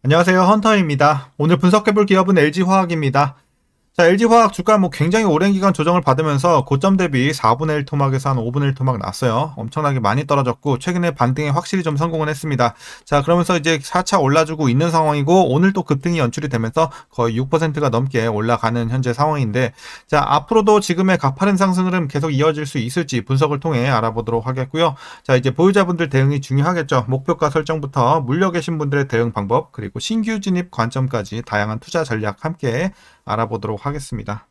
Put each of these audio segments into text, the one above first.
안녕하세요. 헌터입니다. 오늘 분석해볼 기업은 LG화학입니다. 자, LG화학 주가 굉장히 오랜 기간 조정을 받으면서 고점 대비 4분의 1 토막에서 한 5분의 1 토막 났어요. 엄청나게 많이 떨어졌고 최근에 반등에 확실히 좀 성공을 했습니다. 자, 그러면서 이제 4차 올라주고 있는 상황이고 오늘 또 급등이 연출이 되면서 거의 6%가 넘게 올라가는 현재 상황인데, 자, 앞으로도 지금의 가파른 상승 흐름 계속 이어질 수 있을지 분석을 통해 알아보도록 하겠고요. 자, 이제 보유자분들 대응이 중요하겠죠. 목표가 설정부터 물려 계신 분들의 대응 방법, 그리고 신규 진입 관점까지 다양한 투자 전략 함께 알아보도록 하겠습니다.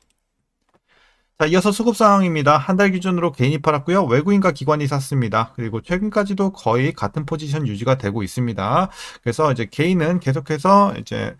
자, 이어서 수급 상황입니다. 한 달 기준으로 개인이 팔았고요. 외국인과 기관이 샀습니다. 그리고 최근까지도 거의 같은 포지션 유지가 되고 있습니다. 그래서 이제 개인은 계속해서 이제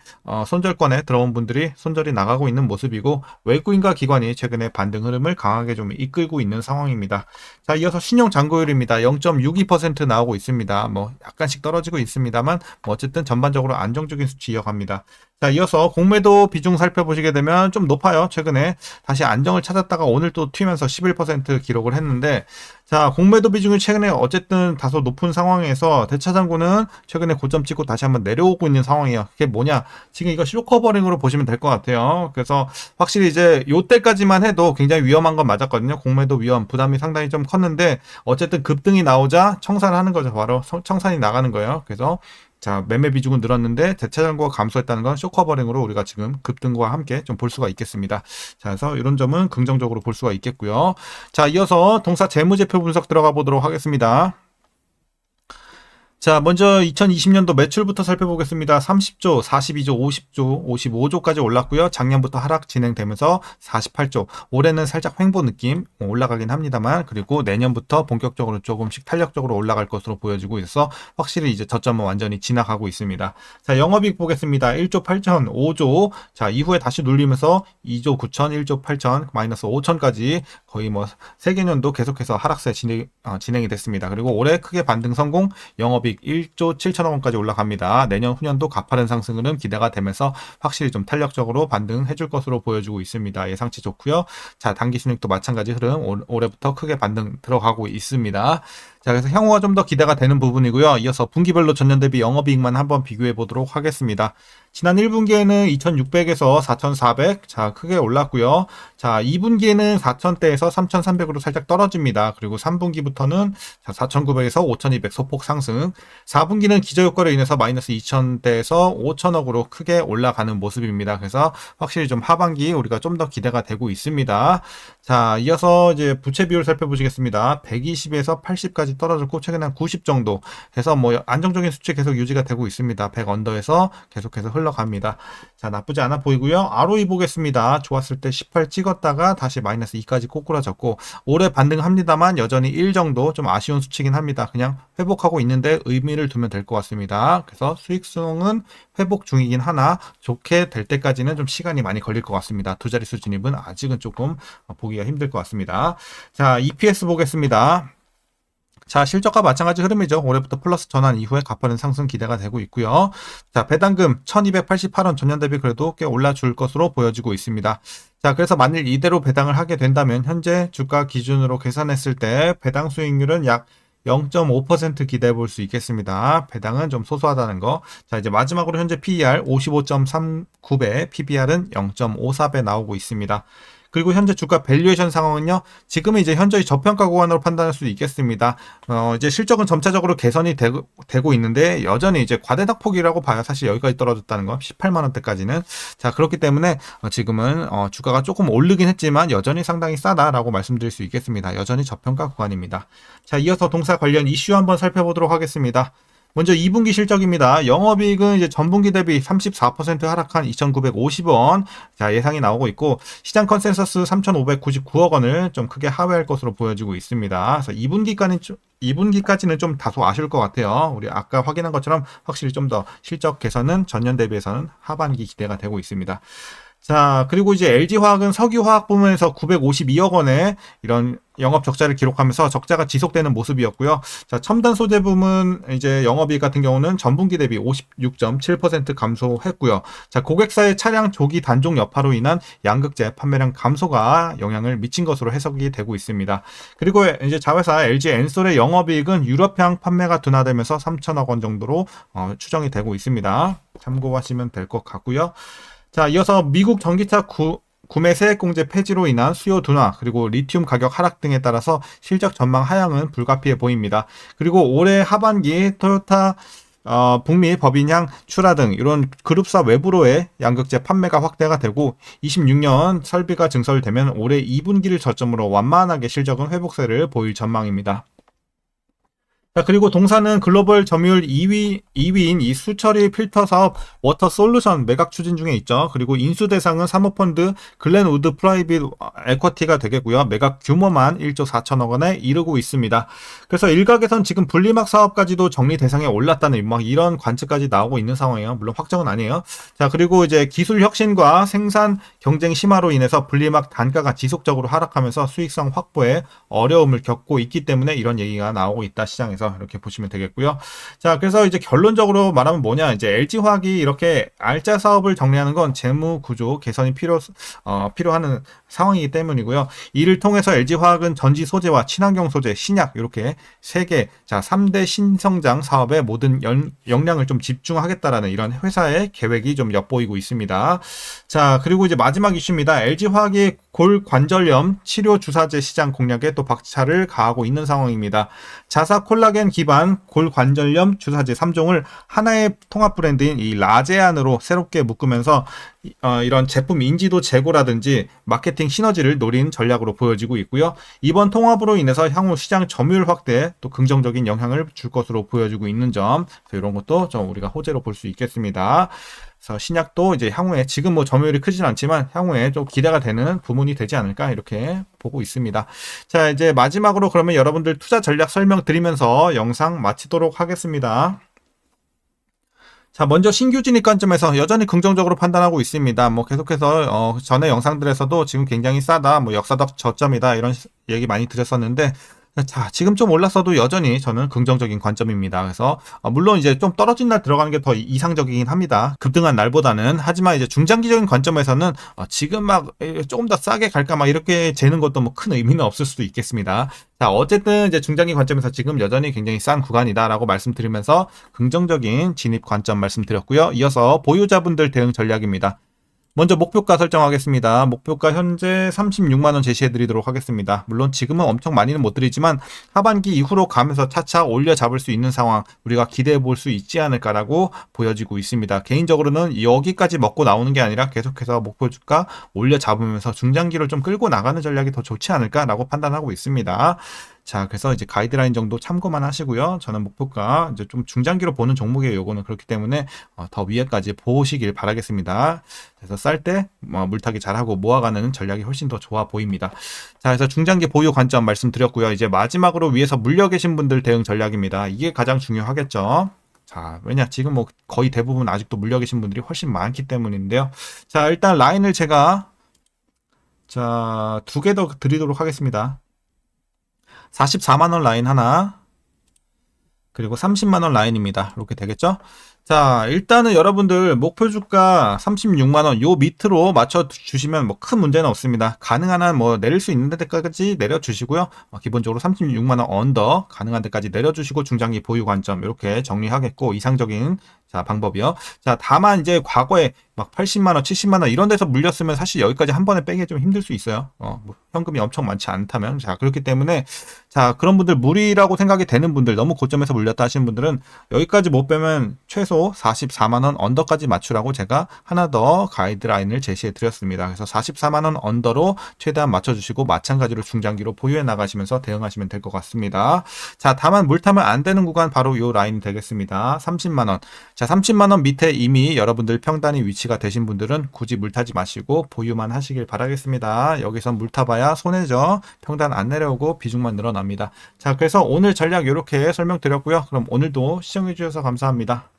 손절권에 들어온 분들이 손절이 나가고 있는 모습이고, 외국인과 기관이 최근에 반등 흐름을 강하게 좀 이끌고 있는 상황입니다. 자, 이어서 신용 잔고율입니다. 0.62% 나오고 있습니다. 약간씩 떨어지고 있습니다만 어쨌든 전반적으로 안정적인 수치 이어갑니다. 자, 이어서 공매도 비중 살펴보시게 되면 좀 높아요. 최근에 다시 안정을 찾았다가 오늘 또 튀면서 11% 기록을 했는데, 자, 공매도 비중이 최근에 어쨌든 다소 높은 상황에서 대차장고는 최근에 고점 찍고 다시 한번 내려오고 있는 상황이에요. 그게 뭐냐? 지금 이거 쇼커버링으로 보시면 될 것 같아요. 그래서 확실히 이제 요때까지만 해도 굉장히 위험한 건 맞았거든요. 공매도 위험, 부담이 상당히 좀 컸는데 어쨌든 급등이 나오자 청산을 하는 거죠. 바로 청산이 나가는 거예요. 그래서 자, 매매 비중은 늘었는데 대차장고가 감소했다는 건 쇼커버링으로 우리가 지금 급등과 함께 좀 볼 수가 있겠습니다. 자, 그래서 이런 점은 긍정적으로 볼 수가 있겠고요. 자, 이어서 동사 재무제표 분석 들어가 보도록 하겠습니다. 자, 먼저 2020년도 매출부터 살펴보겠습니다. 30조, 42조, 50조, 55조까지 올랐고요. 작년부터 하락 진행되면서 48조. 올해는 살짝 횡보 느낌 올라가긴 합니다만, 그리고 내년부터 본격적으로 조금씩 탄력적으로 올라갈 것으로 보여지고 있어서 확실히 이제 저점은 완전히 지나가고 있습니다. 자, 영업이익 보겠습니다. 1조 8천, 5조. 자, 이후에 다시 눌리면서 2조 9천, 1조 8천, 마이너스 5천까지 거의 3개년도 계속해서 하락세 진행이 됐습니다. 그리고 올해 크게 반등 성공, 영업이익 1조 7천억 원까지 올라갑니다. 내년 후년도 가파른 상승은 기대가 되면서 확실히 좀 탄력적으로 반등해줄 것으로 보여주고 있습니다. 예상치 좋고요. 자, 단기 순이익도 마찬가지 흐름 올해부터 크게 반등 들어가고 있습니다. 자, 그래서 향후가 좀 더 기대가 되는 부분이고요. 이어서 분기별로 전년 대비 영업이익만 한번 비교해 보도록 하겠습니다. 지난 1분기에는 2,600에서 4,400, 자, 크게 올랐고요. 자, 2분기에는 4,000대에서 3,300으로 살짝 떨어집니다. 그리고 3분기부터는 4,900에서 5,200 소폭 상승, 4분기는 기저효과로 인해서 마이너스 2,000대에서 5,000억으로 크게 올라가는 모습입니다. 그래서 확실히 좀 하반기 우리가 좀 더 기대가 되고 있습니다. 자, 이어서 이제 부채 비율 살펴보시겠습니다. 120에서 80까지 떨어졌고 최근에 한 90 정도 해서 안정적인 수치 계속 유지가 되고 있습니다. 100 언더에서 계속해서 흘러갑니다. 자, 나쁘지 않아 보이고요. ROE 보겠습니다. 좋았을 때 18 찍었다가 다시 마이너스 2까지 꼬꾸라졌고, 올해 반등합니다만 여전히 1 정도 좀 아쉬운 수치긴 합니다. 그냥 회복하고 있는데 의미를 두면 될 것 같습니다. 그래서 수익성은 회복 중이긴 하나 좋게 될 때까지는 좀 시간이 많이 걸릴 것 같습니다. 두 자릿수 진입은 아직은 조금 보기가 힘들 것 같습니다. 자, EPS 보겠습니다. 자, 실적과 마찬가지 흐름이죠. 올해부터 플러스 전환 이후에 가파른 상승 기대가 되고 있고요. 자, 배당금 1288원 전년 대비 그래도 꽤 올라줄 것으로 보여지고 있습니다. 자, 그래서 만일 이대로 배당을 하게 된다면 현재 주가 기준으로 계산했을 때 배당 수익률은 약 0.5% 기대해 볼 수 있겠습니다. 배당은 좀 소소하다는 거. 자, 이제 마지막으로 현재 PER 55.39배, PBR은 0.54배 나오고 있습니다. 그리고 현재 주가 밸류에이션 상황은요, 지금은 이제 현저히 저평가 구간으로 판단할 수 있겠습니다. 이제 실적은 점차적으로 개선이 되고 있는데 여전히 이제 과대낙폭이라고 봐요. 사실 여기까지 떨어졌다는 거, 18만 원대까지는. 자, 그렇기 때문에 지금은 주가가 조금 오르긴 했지만 여전히 상당히 싸다라고 말씀드릴 수 있겠습니다. 여전히 저평가 구간입니다. 자, 이어서 동사 관련 이슈 한번 살펴보도록 하겠습니다. 먼저 2분기 실적입니다. 영업이익은 이제 전분기 대비 34% 하락한 2,950원. 자, 예상이 나오고 있고, 시장 컨센서스 3,599억 원을 좀 크게 하회할 것으로 보여지고 있습니다. 그래서 2분기까지는 좀 다소 아쉬울 것 같아요. 우리 아까 확인한 것처럼 확실히 좀 더 실적 개선은 전년 대비해서는 하반기 기대가 되고 있습니다. 자, 그리고 이제 LG화학은 석유화학 부문에서 952억 원의 이런 영업 적자를 기록하면서 적자가 지속되는 모습이었고요. 자, 첨단 소재 부문 이제 영업이익 같은 경우는 전분기 대비 56.7% 감소했고요. 자, 고객사의 차량 조기 단종 여파로 인한 양극재 판매량 감소가 영향을 미친 것으로 해석이 되고 있습니다. 그리고 이제 자회사 LG 엔솔의 영업이익은 유럽향 판매가 둔화되면서 3천억 원 정도로 추정이 되고 있습니다. 참고하시면 될 것 같고요. 자, 이어서 미국 전기차 구매 세액공제 폐지로 인한 수요 둔화, 그리고 리튬 가격 하락 등에 따라서 실적 전망 하향은 불가피해 보입니다. 그리고 올해 하반기 토요타 북미 법인향 출하 등 이런 그룹사 외부로의 양극재 판매가 확대가 되고 26년 설비가 증설되면 올해 2분기를 저점으로 완만하게 실적은 회복세를 보일 전망입니다. 자, 그리고 동사는 글로벌 점유율 2위인 이 수처리 필터 사업 워터 솔루션 매각 추진 중에 있죠. 그리고 인수 대상은 사모펀드 글렌우드 프라이빗 에쿼티가 되겠고요. 매각 규모만 1조 4천억 원에 이르고 있습니다. 그래서 일각에선 지금 분리막 사업까지도 정리 대상에 올랐다는 막 이런 관측까지 나오고 있는 상황이에요. 물론 확정은 아니에요. 자, 그리고 이제 기술 혁신과 생산 경쟁 심화로 인해서 분리막 단가가 지속적으로 하락하면서 수익성 확보에 어려움을 겪고 있기 때문에 이런 얘기가 나오고 있다, 시장에서. 이렇게 보시면 되겠고요. 자, 그래서 이제 결론적으로 말하면 뭐냐, 이제 LG화학이 이렇게 알짜 사업을 정리하는 건 재무 구조 개선이 필요한 상황이기 때문이고요. 이를 통해서 LG화학은 전지 소재와 친환경 소재, 신약 이렇게 세 개, 자, 3대 신성장 사업에 모든 역량을 좀 집중하겠다라는 이런 회사의 계획이 좀 엿보이고 있습니다. 자, 그리고 이제 마지막 이슈입니다. LG화학이 골관절염 치료 주사제 시장 공략에 또 박차를 가하고 있는 상황입니다. 자사 콜라겐 기반 골관절염 주사제 3종을 하나의 통합 브랜드인 이 라제안으로 새롭게 묶으면서 이런 제품 인지도 제고라든지 마케팅 시너지를 노린 전략으로 보여지고 있고요. 이번 통합으로 인해서 향후 시장 점유율 확대에 또 긍정적인 영향을 줄 것으로 보여지고 있는 점, 이런 것도 좀 우리가 호재로 볼 수 있겠습니다. 그래서 신약도 이제 향후에 지금 뭐 점유율이 크진 않지만 향후에 좀 기대가 되는 부문이 되지 않을까 이렇게 보고 있습니다. 자, 이제 마지막으로 그러면 여러분들 투자 전략 설명드리면서 영상 마치도록 하겠습니다. 자, 먼저 신규 진입 관점에서 여전히 긍정적으로 판단하고 있습니다. 뭐 계속해서 전에 영상들에서도 지금 굉장히 싸다, 뭐 역사적 저점이다 이런 얘기 많이 드렸었는데, 자, 지금 좀 올랐어도 여전히 저는 긍정적인 관점입니다. 그래서 물론 이제 좀 떨어진 날 들어가는 게 더 이상적이긴 합니다. 급등한 날보다는. 하지만 이제 중장기적인 관점에서는 지금 막 조금 더 싸게 갈까 막 이렇게 재는 것도 뭐 큰 의미는 없을 수도 있겠습니다. 자, 어쨌든 이제 중장기 관점에서 지금 여전히 굉장히 싼 구간이다라고 말씀드리면서 긍정적인 진입 관점 말씀드렸고요. 이어서 보유자분들 대응 전략입니다. 먼저 목표가 설정하겠습니다. 목표가 현재 36만원 제시해드리도록 하겠습니다. 물론 지금은 엄청 많이는 못 드리지만 하반기 이후로 가면서 차차 올려 잡을 수 있는 상황 우리가 기대해 볼 수 있지 않을까라고 보여지고 있습니다. 개인적으로는 여기까지 먹고 나오는 게 아니라 계속해서 목표 주가 올려 잡으면서 중장기를 좀 끌고 나가는 전략이 더 좋지 않을까라고 판단하고 있습니다. 자, 그래서 이제 가이드라인 정도 참고만 하시고요. 저는 목표가 이제 좀 중장기로 보는 종목이에요. 요거는 그렇기 때문에 더 위에까지 보시길 바라겠습니다. 그래서 쌀 때 물타기 잘하고 모아가는 전략이 훨씬 더 좋아 보입니다. 자, 그래서 중장기 보유 관점 말씀드렸고요. 이제 마지막으로 위에서 물려 계신 분들 대응 전략입니다. 이게 가장 중요하겠죠. 자, 왜냐 지금 뭐 거의 대부분 아직도 물려 계신 분들이 훨씬 많기 때문인데요. 자, 일단 라인을 제가 자, 2개 더 드리도록 하겠습니다. 44만원 라인 하나, 그리고 30만원 라인입니다. 이렇게 되겠죠? 자, 일단은 여러분들 목표 주가 36만원 요 밑으로 맞춰 주시면 뭐 큰 문제는 없습니다. 가능한 한 뭐 내릴 수 있는 데까지 내려 주시고요. 기본적으로 36만원 언더 가능한 데까지 내려 주시고 중장기 보유 관점 이렇게 정리하겠고, 이상적인 자 방법이요. 자, 다만 이제 과거에 막 80만원, 70만원 이런 데서 물렸으면 사실 여기까지 한 번에 빼기 좀 힘들 수 있어요. 뭐 현금이 엄청 많지 않다면. 자, 그렇기 때문에 자, 그런 분들 무리라고 생각이 되는 분들, 너무 고점에서 물렸다 하시는 분들은 여기까지 못 빼면 최소 44만원 언더까지 맞추라고 제가 하나 더 가이드라인을 제시해 드렸습니다. 그래서 44만원 언더로 최대한 맞춰주시고 마찬가지로 중장기로 보유해 나가시면서 대응하시면 될 것 같습니다. 자, 다만 물타면 안 되는 구간 바로 이 라인 되겠습니다. 30만원. 자, 30만원 밑에 이미 여러분들 평단이 위치가 되신 분들은 굳이 물타지 마시고 보유만 하시길 바라겠습니다. 여기서 물타봐야 손해죠. 평단 안 내려오고 비중만 늘어납니다. 자, 그래서 오늘 전략 이렇게 설명드렸고요. 그럼 오늘도 시청해 주셔서 감사합니다.